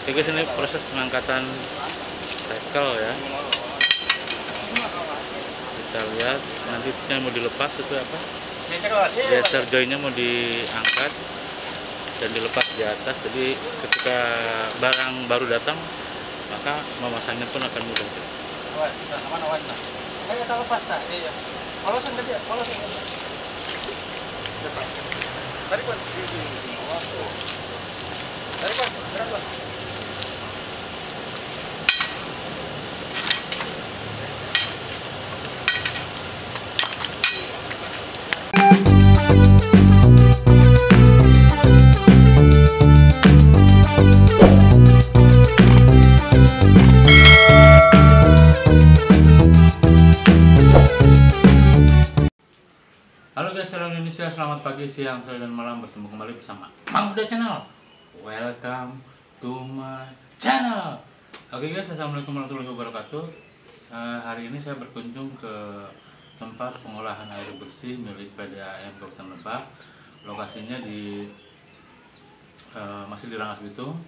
Oke guys, ini proses pengangkatan tackle ya. Kita lihat nantinya mau dilepas itu apa? Dasar joinnya mau diangkat dan dilepas di atas. Jadi ketika barang baru datang, maka memasangnya pun akan mudah guys. Halo guys, salam Indonesia, selamat pagi, siang, sore, dan malam. Bertemu kembali bersama Mang Huda Channel. Welcome to my channel. Oke guys, assalamualaikum warahmatullahi wabarakatuh. Hari ini saya berkunjung ke tempat pengolahan air bersih milik PDAM Kabupaten Lebak. Lokasinya masih di Rangas Bitung,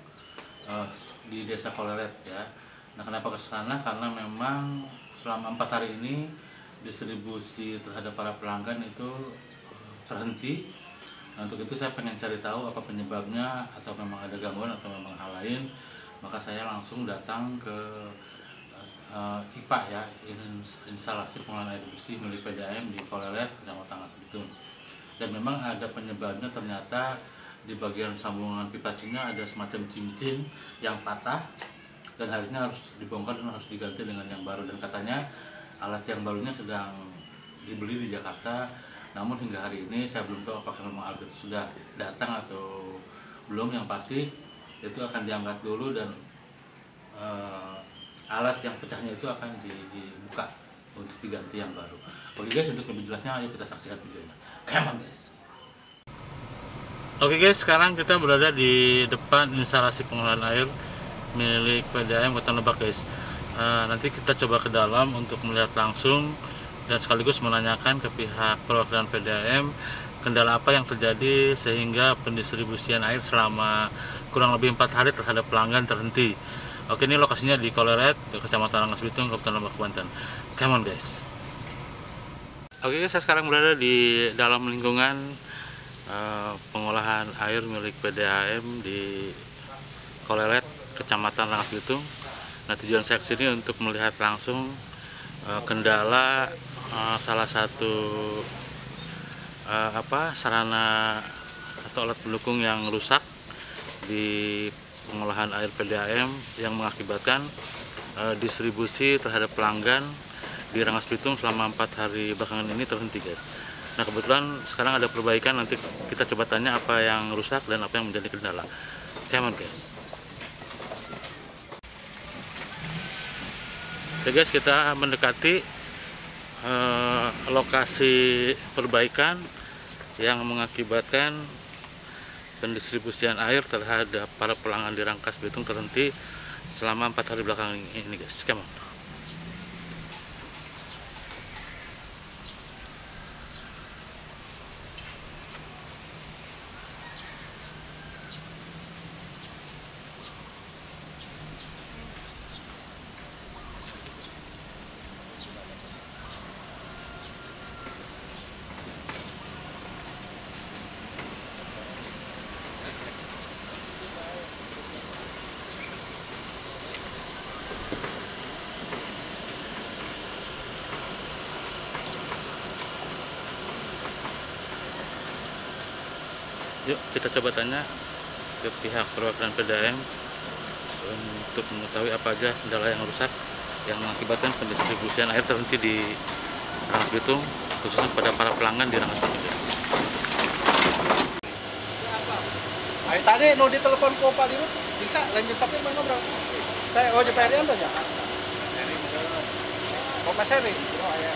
di Desa Koleret ya. Nah, kenapa ke sana? Karena memang selama 4 hari ini distribusi terhadap para pelanggan itu terhenti. Nah, untuk itu saya pengen cari tahu apa penyebabnya, atau memang ada gangguan atau memang hal lain. Maka saya langsung datang ke IPA ya, instalasi pengolahan air bersih milik PDAM di Koleret, Kecamatan Rangas Bitung. Dan memang ada penyebabnya, ternyata di bagian sambungan pipa Cina ada semacam cincin yang patah dan harusnya harus dibongkar dan harus diganti dengan yang baru. Dan katanya alat yang barunya sedang dibeli di Jakarta, namun hingga hari ini saya belum tahu apakah memang alat itu sudah datang atau belum. Yang pasti itu akan diangkat dulu dan alat yang pecahnya itu akan dibuka untuk diganti yang baru. Oke guys, untuk lebih jelasnya ayo kita saksikan videonya. Come on guys. Oke guys, sekarang kita berada di depan instalasi pengolahan air milik PDAM Kota Lebak guys. Nanti kita coba ke dalam untuk melihat langsung dan sekaligus menanyakan ke pihak perwakilan PDAM kendala apa yang terjadi sehingga pendistribusian air selama kurang lebih 4 hari terhadap pelanggan terhenti. Oke, ini lokasinya di Koleret, Kecamatan Rangas Bitung, Kabupaten Lebak, Banten. Come on guys. Oke guys, saya sekarang berada di dalam lingkungan pengolahan air milik PDAM di Koleret, Kecamatan Rangas Bitung. Nah, tujuan saya kesini untuk melihat langsung kendala salah satu sarana atau alat pendukung yang rusak di pengolahan air PDAM yang mengakibatkan distribusi terhadap pelanggan di Rangas Bitung selama 4 hari belakangan ini terhenti guys. Nah, kebetulan sekarang ada perbaikan, nanti kita coba tanya apa yang rusak dan apa yang menjadi kendala. Come on guys. Oke guys, kita mendekati lokasi perbaikan yang mengakibatkan pendistribusian air terhadap para pelanggan di Rangas Bitung terhenti selama 4 hari belakangan ini guys. Come on. Yuk kita coba tanya ke pihak perwakilan PDAM untuk mengetahui apa aja kendala yang rusak yang mengakibatkan pendistribusian air terhenti di Rangas Bitung, khususnya pada para pelanggan di Rangas Bitung. Ay, tadi no ditelepon ko Pak Dirut, bisa lanjut tapi mana ngobrol. Saya JPR itu aja. Oh, Pak Seri. Oh, ya.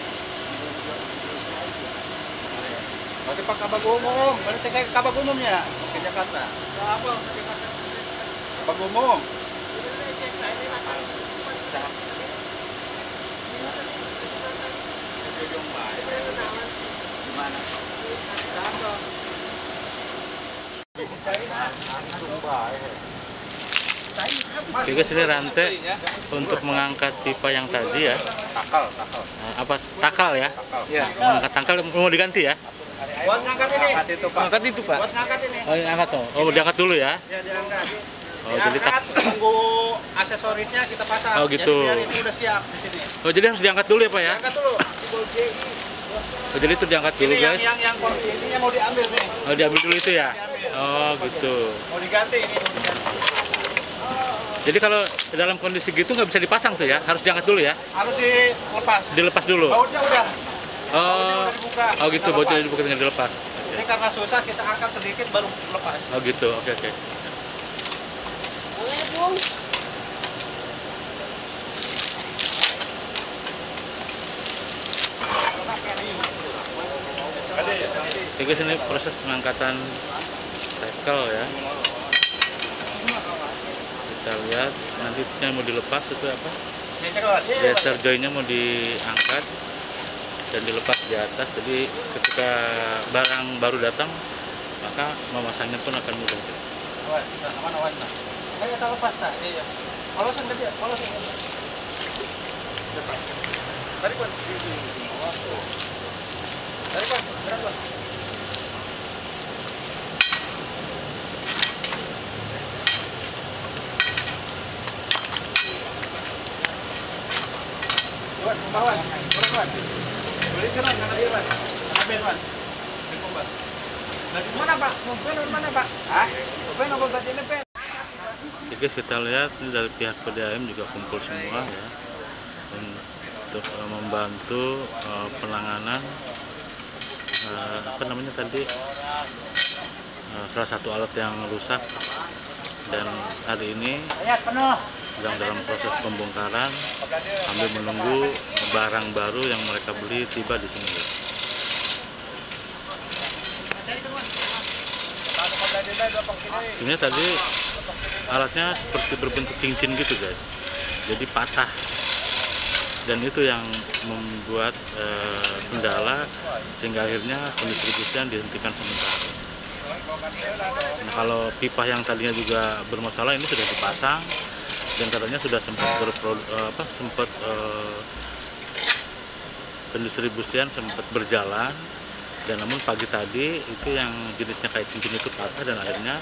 Berarti Pak Kabag Umum, mana cek saya Kabag Umumnya ke Jakarta. Apa? Kabag Umum. Gimana? Oke guys, ini rantai untuk mengangkat pipa yang tadi ya. Takal. Apa takal ya? Iya. Mengangkat takal mau diganti ya? Buat ngangkat ini. Ngangkat itu, Pak. Buat ngangkat ini. Oh, ini angkat tuh. Oh, diangkat dulu ya. Ya, diangkat. Oh, jadi tunggu aksesorisnya kita pasang. Oh, gitu. Jadi biar itu udah siap di sini. Oh, jadi harus diangkat dulu ya, Pak ya? Diangkat dulu. Oh, jadi itu diangkat dulu, Ini guys. yang ininya mau diambil nih. Oh, diambil dulu itu ya? Oh, gitu. Mau diganti ini, mau diganti. Jadi kalau dalam kondisi gitu nggak bisa dipasang tuh ya? Harus diangkat dulu ya? Harus dilepas. Dilepas dulu? Bautnya udah. Oh, Dibuka. oh gitu, Kita bautnya lepas. dibuka dengan dilepas. Ini karena susah kita angkat sedikit baru lepas. Oh gitu, oke. Boleh, Bung. Oke guys, ini proses pengangkatan tackle ya. Kita lihat nantinya mau dilepas itu apa? Dasar joinnya mau diangkat dan dilepas di atas. Jadi ketika barang baru datang, maka memasangnya pun akan mudah guys. Ayo taruh pasta. Iya. Polosan ke dia, polosan. Tarik, Bang. Tarik, Bang. Berat, Bang. Buat bawah. Buat. Boleh jalan karena dia, Bang. Ambil, Bang. Dikumpul. Dari mana, Pak? Mau pen mana, Pak? Hah? Pen apa berarti ini, pen? Oke guys, kita lihat ini dari pihak PDAM juga kumpul semua ya untuk membantu penanganan apa namanya tadi salah satu alat yang rusak, dan hari ini sedang dalam proses pembongkaran sambil menunggu barang baru yang mereka beli tiba di sini guys. Sebenarnya tadi alatnya seperti berbentuk cincin gitu guys, jadi patah, dan itu yang membuat kendala sehingga akhirnya pendistribusian dihentikan sementara. Nah, kalau pipa yang tadinya juga bermasalah ini sudah dipasang dan katanya sudah sempat pendistribusian sempat berjalan, dan namun pagi tadi itu yang jenisnya kayak cincin itu patah dan akhirnya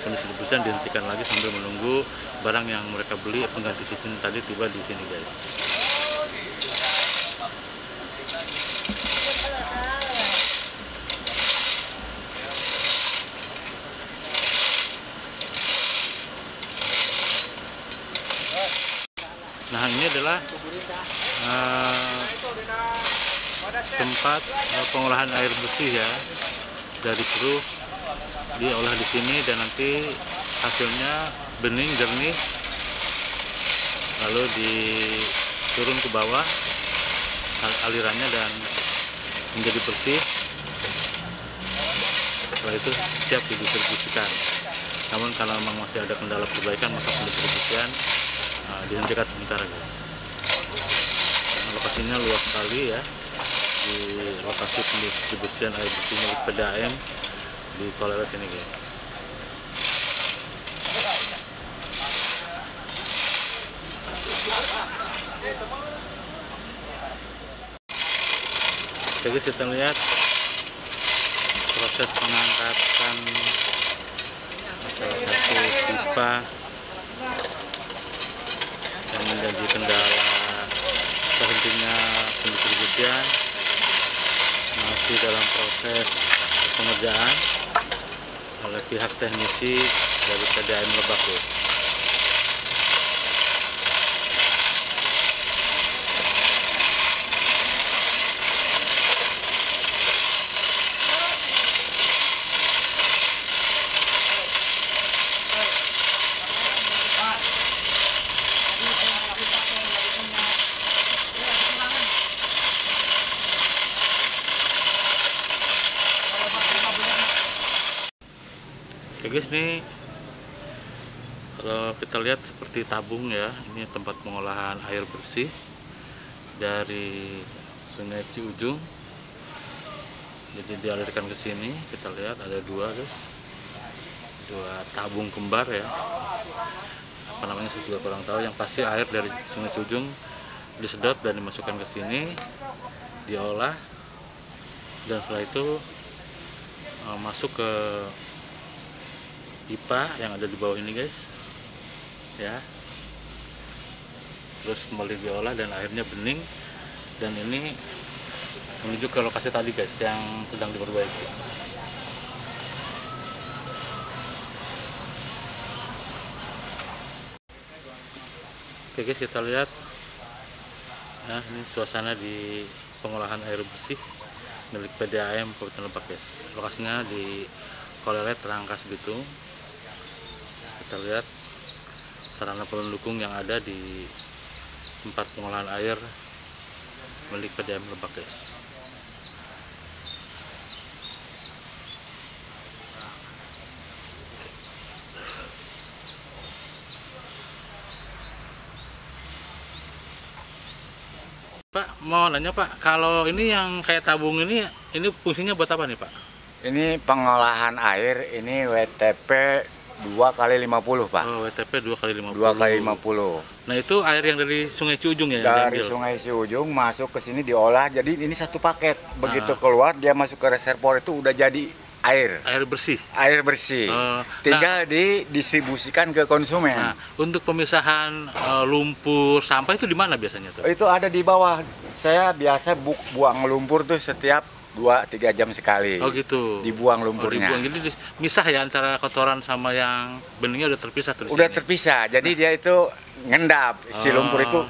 pendistribusian dihentikan lagi sambil menunggu barang yang mereka beli pengganti cincin tadi tiba di sini guys. Nah, ini adalah tempat pengolahan air bersih ya dari keruh, diolah di sini dan nanti hasilnya bening jernih, lalu diturun ke bawah alirannya dan menjadi bersih. Setelah itu siap didistribusikan. Namun kalau memang masih ada kendala perbaikan, maka pendistribusian dihentikan sementara guys. Lokasinya luas sekali ya, di lokasi pendistribusian air bersih milik PDAM di Kolewet ini guys. Oke guys, kita lihat proses pengangkatan salah satu pipa yang menjadi kendala terhentinya pendistribusian, masih dalam proses pengerjaan oleh pihak teknisi dari PDAM Lebak guys. Oke guys, ini kalau kita lihat seperti tabung ya, ini tempat pengolahan air bersih dari Sungai Ciujung. Jadi dialirkan ke sini, kita lihat ada dua guys, dua tabung kembar ya. apa namanya saya juga kurang tahu. Yang pasti air dari Sungai Ciujung disedot dan dimasukkan ke sini, diolah, dan setelah itu masuk ke pipa yang ada di bawah ini guys ya, terus kembali diolah dan akhirnya bening, dan ini menuju ke lokasi tadi guys yang sedang diperbaiki. Oke guys, kita lihat ya, ini suasana di pengolahan air bersih milik PDAM Kabupaten Lebak guys. Lokasinya di Kolelet, Rangkas Bitung. Kita lihat sarana pendukung yang ada di tempat pengolahan air milik PDAM Lebak guys. Pak, mau nanya Pak, kalau ini yang kayak tabung ini fungsinya buat apa nih Pak? Ini pengolahan air, ini WTP 2x50 Pak. Oh, WTP 2x50. 2x50. Nah itu air yang dari Sungai Ciujung ya? Dari Sungai Ciujung masuk ke sini diolah, jadi ini satu paket. Begitu keluar dia masuk ke reservoir itu udah jadi air. Air bersih? Air bersih. Tinggal didistribusikan ke konsumen. Nah, untuk pemisahan lumpur, sampah itu di mana biasanya tuh? Itu ada di bawah. Saya biasa buang lumpur tuh setiap 2-3 jam sekali. Oh gitu. Dibuang lumpurnya. Dibuang, jadi misah ya antara kotoran sama yang beningnya udah terpisah tuh di Udah sini? terpisah, jadi dia itu ngendap. Si lumpur itu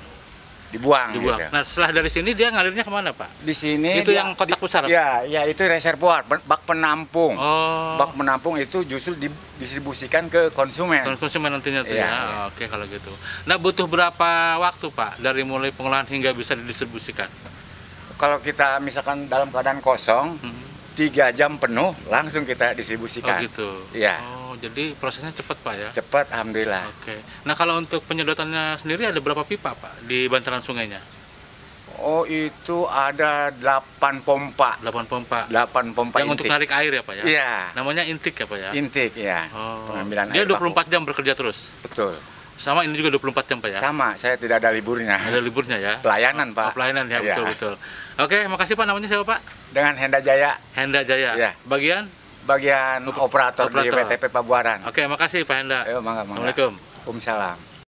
dibuang. Gitu. Nah setelah dari sini dia ngalirnya kemana Pak? Di sini itu yang kotak besar? Ya itu reservoir, bak penampung. Oh. Bak penampung itu justru didistribusikan ke konsumen. Konsumen nantinya tuh ya. Oke kalau gitu. Nah butuh berapa waktu Pak dari mulai pengolahan hingga bisa didistribusikan? Kalau kita misalkan dalam keadaan kosong, 3 jam penuh langsung kita distribusikan. Oh gitu. Ya. Oh jadi prosesnya cepat Pak ya? Cepat, alhamdulillah. Oke. Nah kalau untuk penyedotannya sendiri ada berapa pipa Pak di bantaran sungainya? Oh itu ada 8 pompa. 8 pompa. 8 pompa yang intik. untuk narik air ya Pak ya? Iya. Namanya intik ya Pak ya? Intik ya. Oh. Pengambilan Dia air 24 jam bekerja terus? Betul. Sama ini juga 24 jam Pak ya? Sama, saya tidak ada liburnya. Ada liburnya ya? Pelayanan Pak. Pelayanan ya, Iya. betul-betul. Oke, makasih Pak. Namanya siapa Pak? Dengan Henda Jaya. Henda Jaya. Iya. Bagian Bagian operator di WTP Pabuaran. Oke, makasih Pak Henda. Ayo, mangga. Assalamualaikum. Waalaikumsalam.